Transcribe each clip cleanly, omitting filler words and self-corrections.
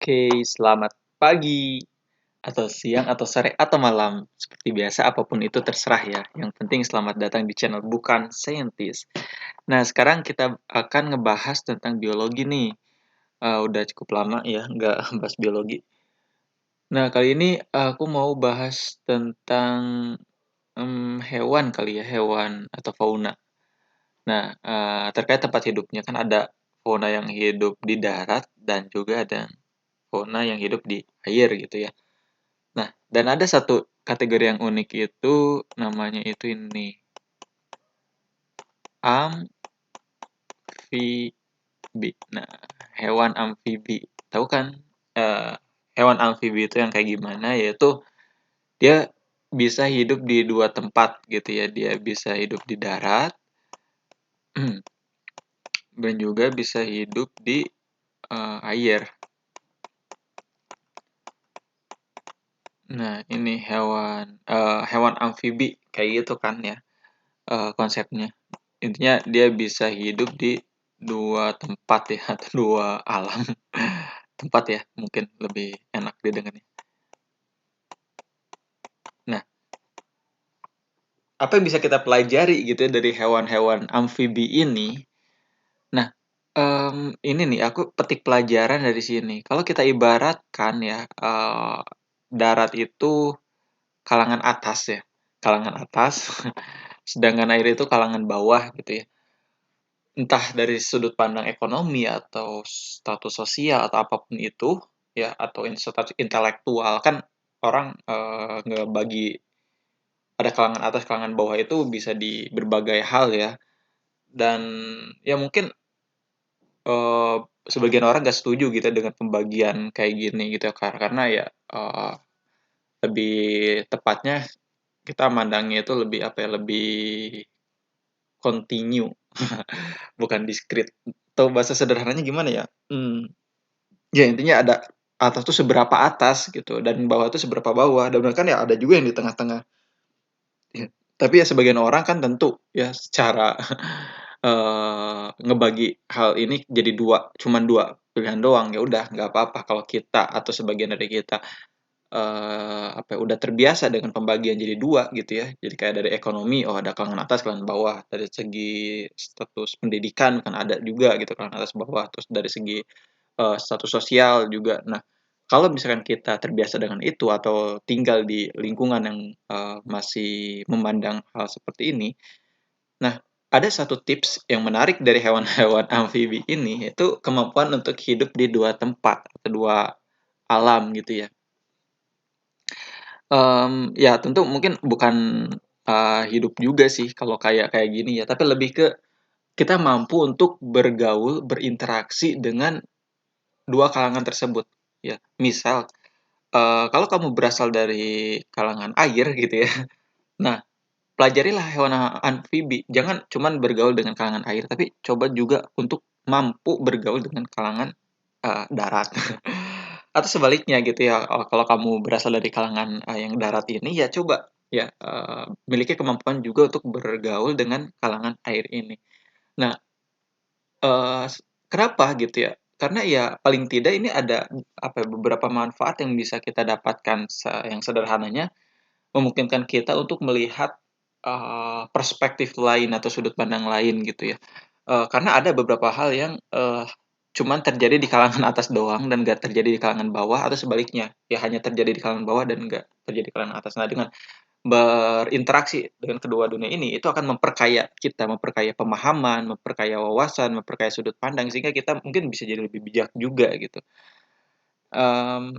Oke, selamat pagi, atau siang, atau sore, atau malam. Seperti biasa, apapun itu terserah ya. Yang penting selamat datang di channel Bukan Saintis. Nah, sekarang kita akan ngebahas tentang biologi nih. Udah cukup lama ya nggak bahas biologi. Nah, kali ini aku mau bahas tentang hewan kali ya, hewan atau fauna. Nah, terkait tempat hidupnya kan ada fauna yang hidup di darat dan juga ada fauna yang hidup di air gitu ya. Nah, dan ada satu kategori yang unik itu namanya itu ini amfibi. Nah, hewan amfibi. Tahu kan eh, hewan amfibi itu yang kayak gimana? Yaitu dia bisa hidup di dua tempat gitu ya. Dia bisa hidup di darat dan juga bisa hidup di air. Nah, ini hewan amfibi kayak gitu kan ya konsepnya. Intinya dia bisa hidup di dua tempat ya, atau dua alam. Tempat ya, mungkin lebih enak didengarnya. Nah, apa yang bisa kita pelajari gitu ya dari hewan-hewan amfibi ini? Nah, ini nih aku petik pelajaran dari sini. Kalau kita ibaratkan ya, darat itu kalangan atas ya, kalangan atas, sedangkan air itu kalangan bawah gitu ya. Entah dari sudut pandang ekonomi atau status sosial atau apapun itu ya, atau status intelektual kan orang ngebagi ada kalangan atas, kalangan bawah itu bisa di berbagai hal ya. Dan ya mungkin eh, sebagian orang gak setuju gitu dengan pembagian kayak gini gitu ya, karena ya lebih tepatnya kita mandangnya itu lebih apa ya, lebih continue bukan diskrit. Atau bahasa sederhananya gimana ya? Ya intinya ada atas tuh seberapa atas gitu dan bawah tuh seberapa bawah, dan bahkan ya ada juga yang di tengah-tengah. Ya, tapi ya sebagian orang kan tentu ya secara ngebagi hal ini jadi dua, cuman dua pilihan doang, ya udah nggak apa-apa kalau kita atau sebagian dari kita apa ya, udah terbiasa dengan pembagian jadi dua gitu ya. Jadi kayak dari ekonomi, oh ada kalangan atas, kalangan bawah. Dari segi status pendidikan kan ada juga gitu kalangan atas bawah. Terus dari segi status sosial juga. Nah, kalau misalkan kita terbiasa dengan itu atau tinggal di lingkungan yang masih memandang hal seperti ini, nah ada satu tips yang menarik dari hewan-hewan amfibi ini, yaitu kemampuan untuk hidup di dua tempat atau dua alam gitu ya. Ya tentu mungkin bukan hidup juga sih kalau kayak kayak gini ya, tapi lebih ke kita mampu untuk bergaul, berinteraksi dengan dua kalangan tersebut ya. Misal kalau kamu berasal dari kalangan air gitu ya. Nah, pelajarilah hewan amfibi. Jangan cuman bergaul dengan kalangan air, tapi coba juga untuk mampu bergaul dengan kalangan darat. Atau sebaliknya gitu ya, kalau kamu berasal dari kalangan yang darat ini, ya coba ya miliki kemampuan juga untuk bergaul dengan kalangan air ini. Nah, Eee, kenapa gitu ya? Karena ya paling tidak ini ada, apa ya, beberapa manfaat yang bisa kita dapatkan yang sederhananya memungkinkan kita untuk melihat, perspektif lain atau sudut pandang lain gitu ya. Karena ada beberapa hal yang, cuman terjadi di kalangan atas doang dan nggak terjadi di kalangan bawah atau sebaliknya, ya hanya terjadi di kalangan bawah dan nggak terjadi di kalangan atas. Nah, dengan berinteraksi dengan kedua dunia ini, itu akan memperkaya kita, memperkaya pemahaman, memperkaya wawasan, memperkaya sudut pandang, sehingga kita mungkin bisa jadi lebih bijak juga gitu. Mmm,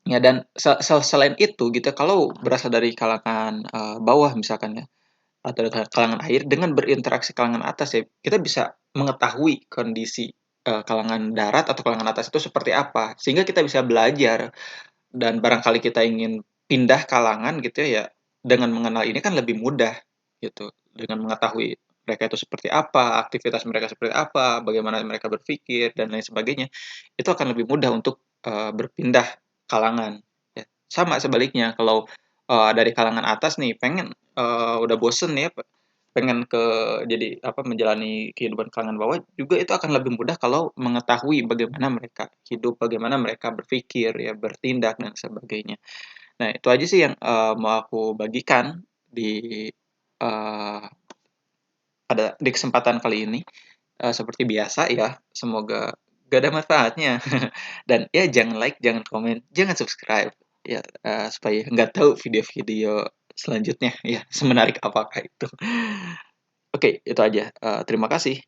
ya dan selain itu gitu, kalau berasal dari kalangan, bawah misalkan ya, atau dari kalangan air, dengan berinteraksi kalangan atas ya, kita bisa mengetahui kondisi, kalangan darat atau kalangan atas itu seperti apa, sehingga kita bisa belajar. Dan barangkali kita ingin pindah kalangan gitu ya, dengan mengenal ini kan lebih mudah gitu. Dengan mengetahui mereka itu seperti apa, aktivitas mereka seperti apa, bagaimana mereka berpikir dan lain sebagainya, itu akan lebih mudah untuk, berpindah kalangan, ya. Sama sebaliknya kalau, dari kalangan atas nih pengen, udah bosen ya pengen jadi apa, menjalani kehidupan kalangan bawah juga itu akan lebih mudah kalau mengetahui bagaimana mereka hidup, bagaimana mereka berpikir ya, bertindak dan sebagainya. Nah, itu aja sih yang, mau aku bagikan di, eee, di kesempatan kali ini. Seperti biasa ya, semoga gak ada manfaatnya. Dan ya jangan like, jangan komen, jangan subscribe ya, supaya nggak tahu video-video selanjutnya ya, semenarik apakah itu. Oke, itu aja, terima kasih.